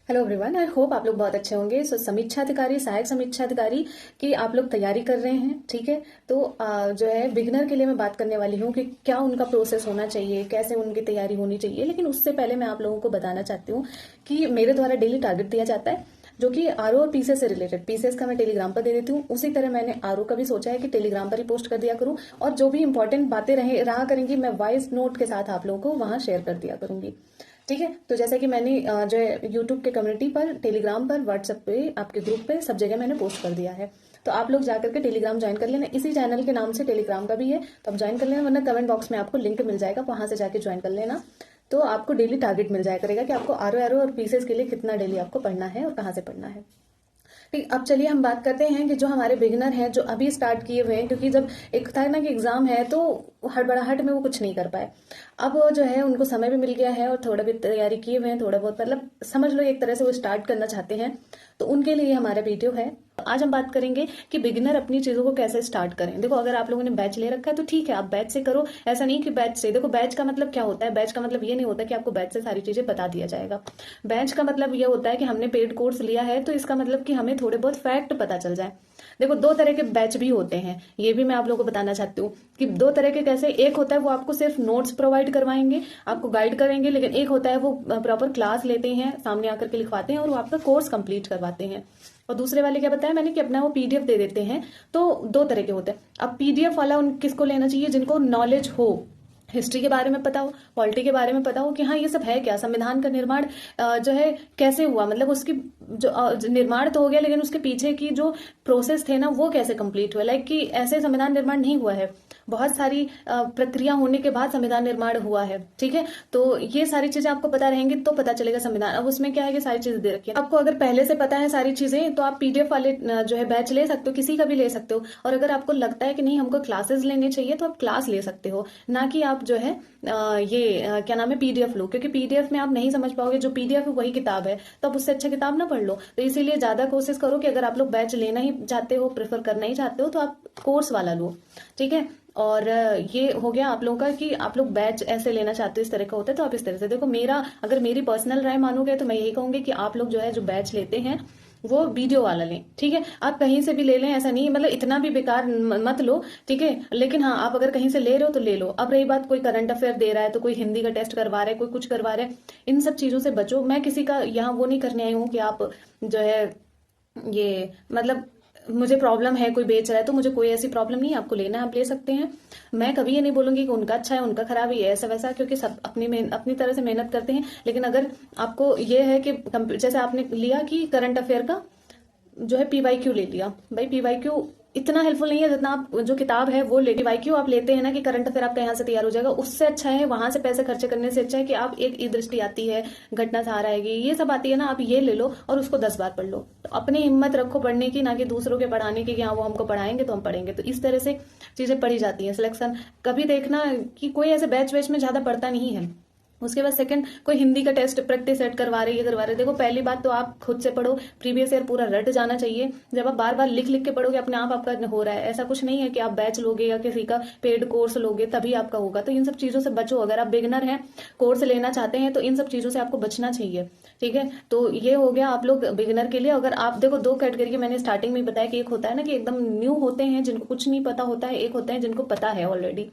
Hello everyone, I hope आप लोग बहुत अच्छे होंगे। समीक्षा अधिकारी, सहायक समीक्षा अधिकारी की आप लोग तैयारी कर रहे हैं, ठीक है। तो जो है बिगिनर के लिए मैं बात करने वाली हूँ कि क्या उनका प्रोसेस होना चाहिए, कैसे उनकी तैयारी होनी चाहिए। लेकिन उससे पहले मैं आप लोगों को बताना चाहती हूँ कि मेरे द्वारा डेली टारगेट दिया जाता है जो कि आरओ और पीसीएस से रिलेटेड। पीसीएस का मैं टेलीग्राम पर दे देती हूँ, उसी तरह मैंने आरओ का भी सोचा है कि टेलीग्राम पर ही पोस्ट कर दिया करूँ। और जो भी इंपॉर्टेंट बातें रहा करेंगी मैं वॉइस नोट के साथ आप लोगों को वहां शेयर कर दिया करूंगी, ठीक है। तो जैसे कि मैंने जो है यूट्यूब के कम्युनिटी पर, टेलीग्राम पर, व्हाट्सएप पे, आपके ग्रुप पे, सब जगह मैंने पोस्ट कर दिया है। तो आप लोग जाकर के टेलीग्राम ज्वाइन कर लेना। इसी चैनल के नाम से टेलीग्राम का भी है, तो आप ज्वाइन कर लेना, वरना कमेंट बॉक्स में आपको लिंक मिल जाएगा, वहां से जाके ज्वाइन कर लेना। तो आपको डेली टारगेट मिल जाया करेगा कि आपको आरओ और पीसीएस के लिए कितना डेली आपको पढ़ना है और कहाँ से पढ़ना है। ठीक, अब चलिए हम बात करते हैं कि जो हमारे बिगिनर हैं, जो अभी स्टार्ट किए हुए हैं, क्योंकि जब एक था ना कि एग्जाम है तो हड़बड़ाहट में वो कुछ नहीं कर पाए। अब जो है उनको समय भी मिल गया है और थोड़ा भी तैयारी किए हुए हैं, थोड़ा बहुत मतलब समझ लो एक तरह से वो स्टार्ट करना चाहते हैं, तो उनके लिए हमारा वीडियो है। आज हम बात करेंगे कि बिगिनर अपनी चीजों को कैसे स्टार्ट करें। देखो, अगर आप लोगों ने बैच ले रखा है तो ठीक है, आप बैच से करो। ऐसा नहीं कि बैच से, देखो बैच का मतलब क्या होता है, बैच का मतलब ये नहीं होता कि आपको बैच से सारी चीजें बता दिया जाएगा। बैच का मतलब ये होता है कि हमने पेड कोर्स लिया है तो इसका मतलब कि हमें थोड़े बहुत फैक्ट पता चल जाए। देखो, दो तरह के बैच भी होते हैं, ये भी मैं आप लोगों को बताना चाहती हूँ कि दो तरह के कैसे। एक होता है वो आपको सिर्फ नोट्स प्रोवाइड करवाएंगे, आपको गाइड करेंगे, लेकिन एक होता है वो प्रॉपर क्लास लेते हैं, सामने आकर के लिखवाते हैं और वो आपका कोर्स कंप्लीट करवाते हैं। और दूसरे वाले क्या बताया मैंने कि अपना वो पीडीएफ दे देते हैं। तो दो तरह के होते हैं। अब पीडीएफ वाला उन किसको लेना चाहिए? जिनको नॉलेज हो, हिस्ट्री के बारे में पता हो, पॉलिटी के बारे में पता हो कि हाँ ये सब है क्या, संविधान का निर्माण जो है कैसे हुआ, मतलब उसकी जो निर्माण तो हो गया लेकिन उसके पीछे की जो प्रोसेस थे ना वो कैसे कंप्लीट हुआ। लाइक कि ऐसे संविधान निर्माण नहीं हुआ है, बहुत सारी प्रक्रिया होने के बाद संविधान निर्माण हुआ है, ठीक है। तो ये सारी चीजें आपको पता रहेंगी तो पता चलेगा संविधान। अब उसमें क्या है कि सारी चीजें दे रखी है आपको। अगर पहले से पता है सारी चीजें तो आप पीडीएफ वाले जो है बैच ले सकते हो, किसी का भी ले सकते हो। और अगर आपको लगता है कि नहीं हमको क्लासेस लेने चाहिए तो आप क्लास ले सकते हो, ना कि आप जो है क्या नाम है पीडीएफ लो, क्योंकि पीडीएफ में आप नहीं समझ पाओगे। जो पीडीएफ है वही किताब है, तो आप उससे अच्छा किताब ना पढ़ लो। तो इसीलिए ज्यादा कोशिश करो कि अगर आप लोग बैच लेना ही चाहते हो, प्रेफर करना ही चाहते हो, तो आप कोर्स वाला लो, ठीक है। और ये हो गया आप लोगों का कि आप लोग बैच ऐसे लेना चाहते हो, इस तरह का होता है तो आप इस तरह से देखो। अगर मेरी पर्सनल राय मानोगे तो मैं यही कहूंगी कि आप लोग जो है जो बैच लेते हैं वो वीडियो वाला लें, ठीक है। आप कहीं से भी ले लें, ऐसा नहीं मतलब इतना भी बेकार मत लो, ठीक है। लेकिन हाँ, आप अगर कहीं से ले रहे हो तो ले लो। अब रही बात, कोई करंट अफेयर दे रहा है तो कोई हिंदी का टेस्ट करवा रहा है, कोई कुछ करवा रहा है, इन सब चीजों से बचो। मैं किसी का यहाँ वो नहीं करने आई हूँ कि आप जो है ये मतलब मुझे प्रॉब्लम है, कोई बेच रहा है तो मुझे कोई ऐसी प्रॉब्लम नहीं है, आपको लेना है आप ले सकते हैं। मैं कभी ये नहीं बोलूंगी कि उनका अच्छा है उनका खराब है, ऐसा वैसा, क्योंकि सब अपनी तरह से मेहनत करते हैं। लेकिन अगर आपको ये है कि जैसे आपने लिया कि करंट अफेयर का जो है पीवाईक्यू ले लिया, भाई पीवाईक्यू इतना हेल्पफुल नहीं है जितना आप जो किताब है वो ले। पीवाईक्यू आप लेते हैं ना कि करंट अफेयर आपका यहाँ से तैयार हो जाएगा, उससे अच्छा है वहां से पैसे खर्च करने से अच्छा है कि आप एक ई दृष्टि आती है, घटना सहारा आएगी, ये सब आती है ना, आप ये ले लो और उसको 10 बार पढ़ लो। तो अपनी हिम्मत रखो पढ़ने की, ना कि दूसरों के पढ़ाने की कि हाँ वो हमको पढ़ाएंगे तो हम पढ़ेंगे। तो इस तरह से चीजें पढ़ी जाती है। सिलेक्शन कभी देखना कि कोई ऐसे बैच वैच में ज्यादा पढ़ता नहीं है। उसके बाद सेकंड, कोई हिंदी का टेस्ट प्रैक्टिस सेट करवा रही है, करवा रहे। देखो, पहली बात तो आप खुद से पढ़ो, प्रीवियस ईयर पूरा रट जाना चाहिए। जब आप बार बार लिख लिख के पढ़ोगे अपने आप आपका हो रहा है। ऐसा कुछ नहीं है कि आप बैच लोगे या किसी का पेड कोर्स लोगे तभी आपका होगा। तो इन सब चीजों से बचो। अगर आप बिगिनर हैं, कोर्स लेना चाहते हैं, तो इन सब चीजों से आपको बचना चाहिए, ठीक है। तो ये हो गया आप लोग बिगिनर के लिए। अगर आप देखो, दो कैटेगरी के मैंने स्टार्टिंग में बताया कि एक होता है ना कि एकदम न्यू होते हैं जिनको कुछ नहीं पता होता है, एक होते हैं जिनको पता है ऑलरेडी।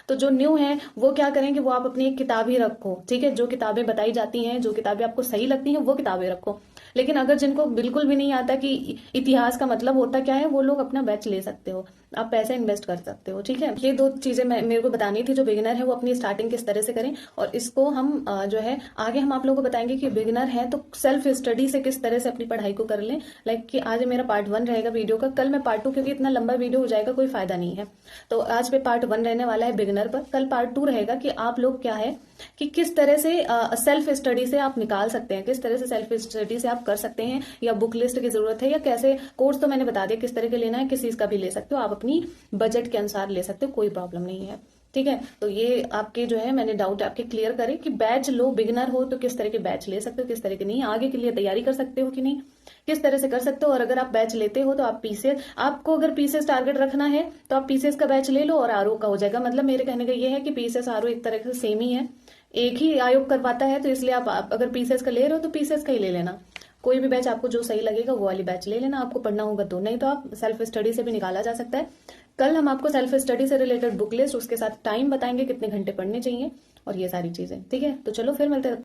तो जो न्यू है वो क्या करें कि वो आप अपनी एक किताब ही रखो, ठीक है। जो किताबें बताई जाती हैं, जो किताबें आपको सही लगती हैं वो किताबें रखो। लेकिन अगर जिनको बिल्कुल भी नहीं आता कि इतिहास का मतलब होता क्या है, वो लोग अपना बैच ले सकते हो, आप पैसे इन्वेस्ट कर सकते हो, ठीक है। ये दो चीजें मेरे को बतानी थी। जो बिगिनर है वो अपनी स्टार्टिंग किस तरह से करें, और इसको हम जो है आगे हम आप लोगों को बताएंगे कि बिगिनर है तो सेल्फ स्टडी से किस तरह से अपनी पढ़ाई को कर लें। लाइक कि आज मेरा पार्ट 1 रहेगा वीडियो का, कल मैं पार्ट 2, क्योंकि इतना लंबा वीडियो हो जाएगा कोई फायदा नहीं है। तो आज पे पार्ट 1 रहने वाला है बिगिनर पर, कल पार्ट 2 रहेगा कि आप लोग क्या है कि किस तरह से सेल्फ स्टडी से आप निकाल सकते हैं, किस तरह से सेल्फ स्टडी से आप कर सकते हैं, या बुक लिस्ट की जरूरत है, या कैसे कोर्स तो मैंने बता दिया किस तरह के लेना है, किस चीज का भी ले सकते हो, आप अपनी बजट के अनुसार ले सकते हो, कोई प्रॉब्लम नहीं है, ठीक है। तो ये आपके जो है मैंने डाउट आपके क्लियर करे कि बैच लो, बिगिनर हो तो किस तरह के बैच ले सकते हो, किस तरह के नहीं, आगे के लिए तैयारी कर सकते हो कि नहीं, किस तरह से कर सकते हो। और अगर आप बैच लेते हो तो आप पीसीएस, आपको अगर पीसीएस टारगेट रखना है तो आप पीसीएस का बैच ले लो और आरओ का हो जाएगा। मतलब मेरे कहने का ये है कि पीसीएस आरओ एक तरह से सेम ही है, एक ही आयोग करवाता है, तो इसलिए आप अगर पीसीएस का ले रहे हो तो पीसीएस का ही ले लेना। कोई भी बैच आपको जो सही लगेगा वो वाली बैच ले लेना, आपको पढ़ना होगा तो, नहीं तो आप सेल्फ स्टडी से भी निकाला जा सकता है। कल हम आपको सेल्फ स्टडी से रिलेटेड बुक लिस्ट, उसके साथ टाइम बताएंगे कितने घंटे पढ़ने चाहिए और ये सारी चीजें, ठीक है। तो चलो फिर मिलते हैं।